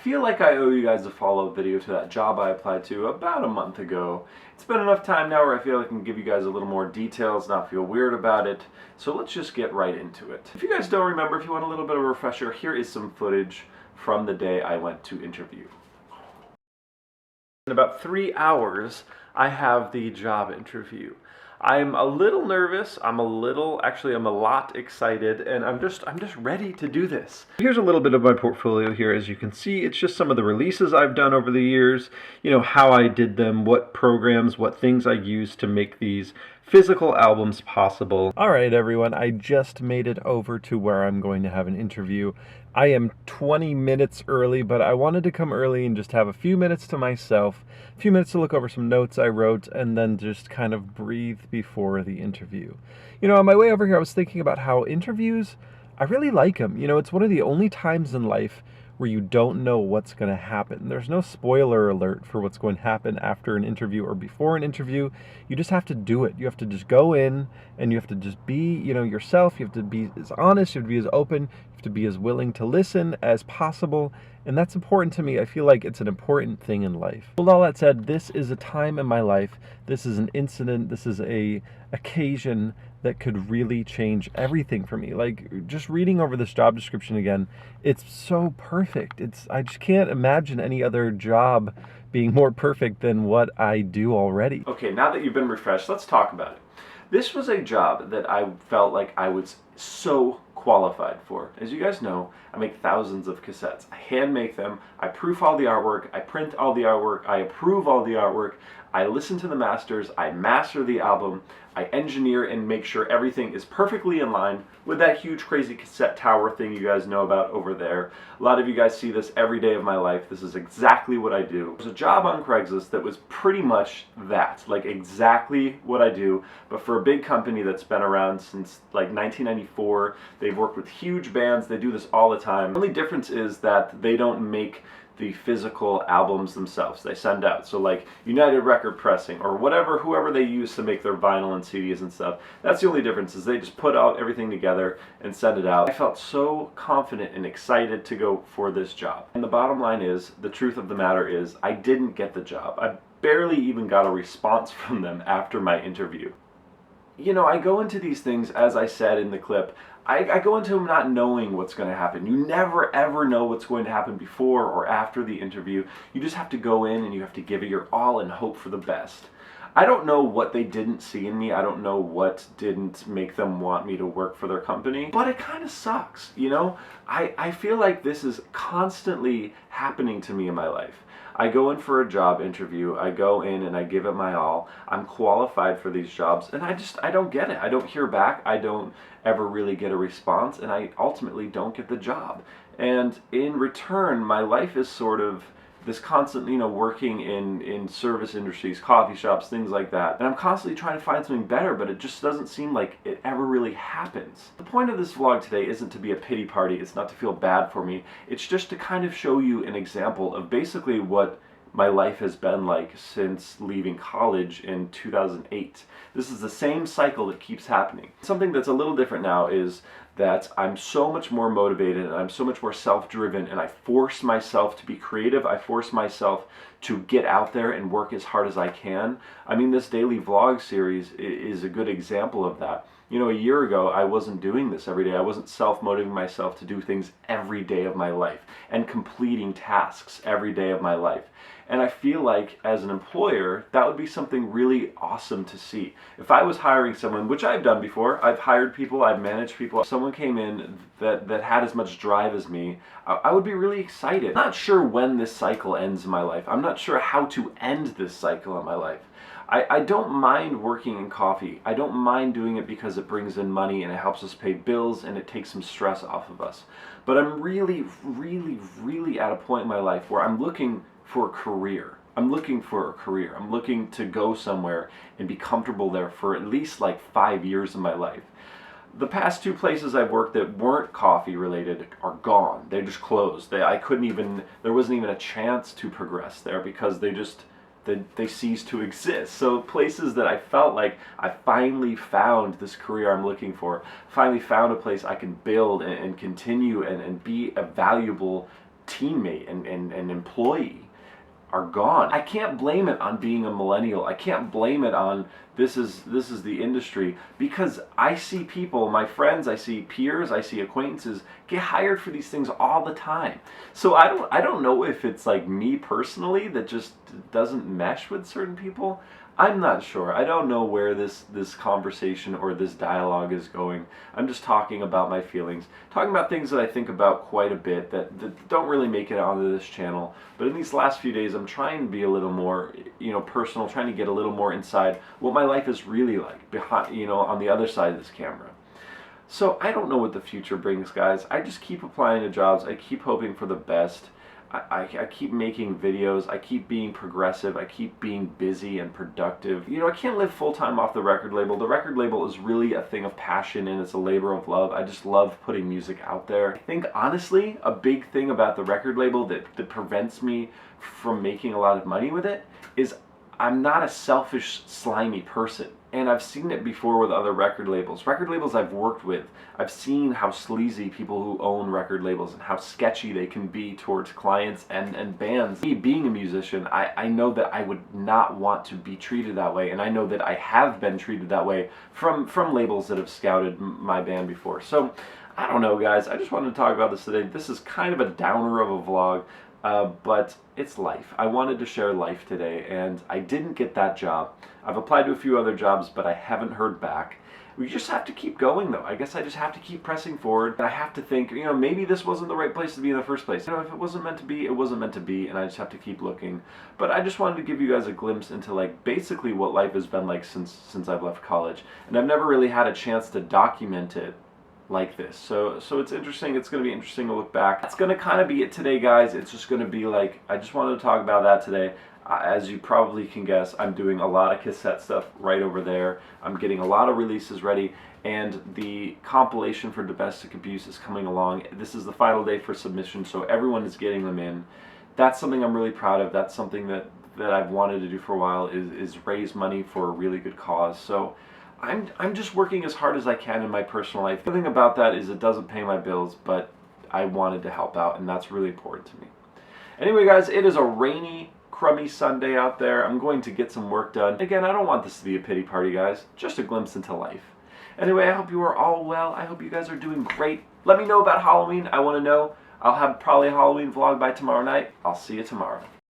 feel like I owe you guys a follow-up video to that job I applied to about a month ago. It's been enough time now where I feel I can give you guys a little more details, not feel weird about it. So let's just get right into it. If you guys don't remember, if you want a little bit of a refresher, here is some footage from the day I went to interview. In about 3 hours, I have the job interview. I'm a little nervous, I'm a lot excited, and I'm just ready to do this. Here's a little bit of my portfolio here. As you can see, it's just some of the releases I've done over the years, you know, how I did them, what programs, what things I used to make these physical albums possible. All right, everyone, I just made it over to where I'm going to have an interview. I am 20 minutes early, but I wanted to come early and just have a few minutes to myself, a few minutes to look over some notes I wrote, and then just kind of breathe before the interview. You know, on my way over here, I was thinking about how interviews, I really like them. You know, it's one of the only times in life where you don't know what's going to happen. There's no spoiler alert for what's going to happen after an interview or before an interview. You just have to do it. You have to just go in and you have to just be, you know, yourself. You have to be as honest, you have to be as open, you have to be as willing to listen as possible. And that's important to me. I feel like it's an important thing in life. With all that said, this is a time in my life. This is an incident. This is a occasion that could really change everything for me. Like, just reading over this job description again, it's so perfect. I just can't imagine any other job being more perfect than what I do already. Okay, now that you've been refreshed, let's talk about it. This was a job that I felt like I was so qualified for. As you guys know, I make thousands of cassettes. I hand make them, I proof all the artwork, I print all the artwork, I approve all the artwork, I listen to the masters, I master the album, I engineer and make sure everything is perfectly in line with that huge crazy cassette tower thing you guys know about over there. A lot of you guys see this every day of my life. This is exactly what I do. There's a job on Craigslist that was pretty much that, like exactly what I do, but for a big company that's been around since like 1994. They've worked with huge bands, they do this all the time. The only difference is that they don't make the physical albums themselves. They send out. So like United Record Pressing or whatever, whoever they use to make their vinyl and CDs and stuff. That's the only difference, is they just put out everything together and send it out. I felt so confident and excited to go for this job. And the bottom line is, the truth of the matter is, I didn't get the job. I barely even got a response from them after my interview. You know, I go into these things, as I said in the clip, I go into them not knowing what's going to happen. You never ever know what's going to happen before or after the interview. You just have to go in and you have to give it your all and hope for the best. I don't know what they didn't see in me. I don't know what didn't make them want me to work for their company, but it kind of sucks, you know? I feel like this is constantly happening to me in my life. I go in for a job interview, I go in and I give it my all, I'm qualified for these jobs, and I don't get it. I don't hear back, I don't ever really get a response, and I ultimately don't get the job. And in return, my life is sort of this constant, you know, working in service industries, coffee shops, things like that. And I'm constantly trying to find something better, but it just doesn't seem like it ever really happens. The point of this vlog today isn't to be a pity party, it's not to feel bad for me, it's just to kind of show you an example of basically what my life has been like since leaving college in 2008. This is the same cycle that keeps happening. Something that's a little different now is that I'm so much more motivated and I'm so much more self-driven, and I force myself to be creative. I force myself to get out there and work as hard as I can. I mean, this daily vlog series is a good example of that. You know, a year ago, I wasn't doing this every day. I wasn't self-motivating myself to do things every day of my life and completing tasks every day of my life. And I feel like, as an employer, that would be something really awesome to see. If I was hiring someone, which I've done before, I've hired people, I've managed people, if someone came in that had as much drive as me, I would be really excited. I'm not sure when this cycle ends in my life. I'm not sure how to end this cycle in my life. I don't mind working in coffee. I don't mind doing it because it brings in money and it helps us pay bills and it takes some stress off of us. But I'm really, really, really at a point in my life where I'm looking for a career. I'm looking for a career. I'm looking to go somewhere and be comfortable there for at least like 5 years of my life. The past 2 places I've worked that weren't coffee related are gone. They just closed. There wasn't even a chance to progress there because they ceased to exist. So places that I felt like I finally found this career I'm looking for, finally found a place I can build and continue and be a valuable teammate and employee are gone. I can't blame it on being a millennial. I can't blame it on this is the industry, because I see people, my friends, I see peers, I see acquaintances get hired for these things all the time. So I don't know if it's like me personally that just doesn't mesh with certain people. I'm not sure. I don't know where this conversation or this dialogue is going. I'm just talking about my feelings, talking about things that I think about quite a bit that don't really make it onto this channel. But in these last few days, I'm trying to be a little more, personal, trying to get a little more inside what my life is really like behind, on the other side of this camera. So I don't know what the future brings, guys. I just keep applying to jobs. I keep hoping for the best. I keep making videos, I keep being progressive, I keep being busy and productive. I can't live full-time off the record label. The record label is really a thing of passion and it's a labor of love. I just love putting music out there. I think, honestly, a big thing about the record label that prevents me from making a lot of money with it is I'm not a selfish, slimy person. And I've seen it before with other record labels. Record labels I've worked with, I've seen how sleazy people who own record labels and how sketchy they can be towards clients and bands. Me being a musician, I know that I would not want to be treated that way, and I know that I have been treated that way from labels that have scouted my band before. So, I don't know, guys. I just wanted to talk about this today. This is kind of a downer of a vlog. But it's life. I wanted to share life today, and I didn't get that job. I've applied to a few other jobs, but I haven't heard back. We just have to keep going, though. I guess I just have to keep pressing forward. And I have to think, maybe this wasn't the right place to be in the first place. If it wasn't meant to be, it wasn't meant to be, and I just have to keep looking. But I just wanted to give you guys a glimpse into, basically what life has been like since I've left college. And I've never really had a chance to document it like this. So it's interesting. It's going to be interesting to look back. That's going to kind of be it today, guys. It's just going to be I just wanted to talk about that today. As you probably can guess, I'm doing a lot of cassette stuff right over there. I'm getting a lot of releases ready, and the compilation for domestic abuse is coming along. This is the final day for submission, so everyone is getting them in. That's something I'm really proud of. That's something that I've wanted to do for a while, is raise money for a really good cause. So I'm just working as hard as I can in my personal life. The thing about that is it doesn't pay my bills, but I wanted to help out, and that's really important to me. Anyway, guys, it is a rainy, crummy Sunday out there. I'm going to get some work done. Again, I don't want this to be a pity party, guys. Just a glimpse into life. Anyway, I hope you are all well. I hope you guys are doing great. Let me know about Halloween. I want to know. I'll have probably a Halloween vlog by tomorrow night. I'll see you tomorrow.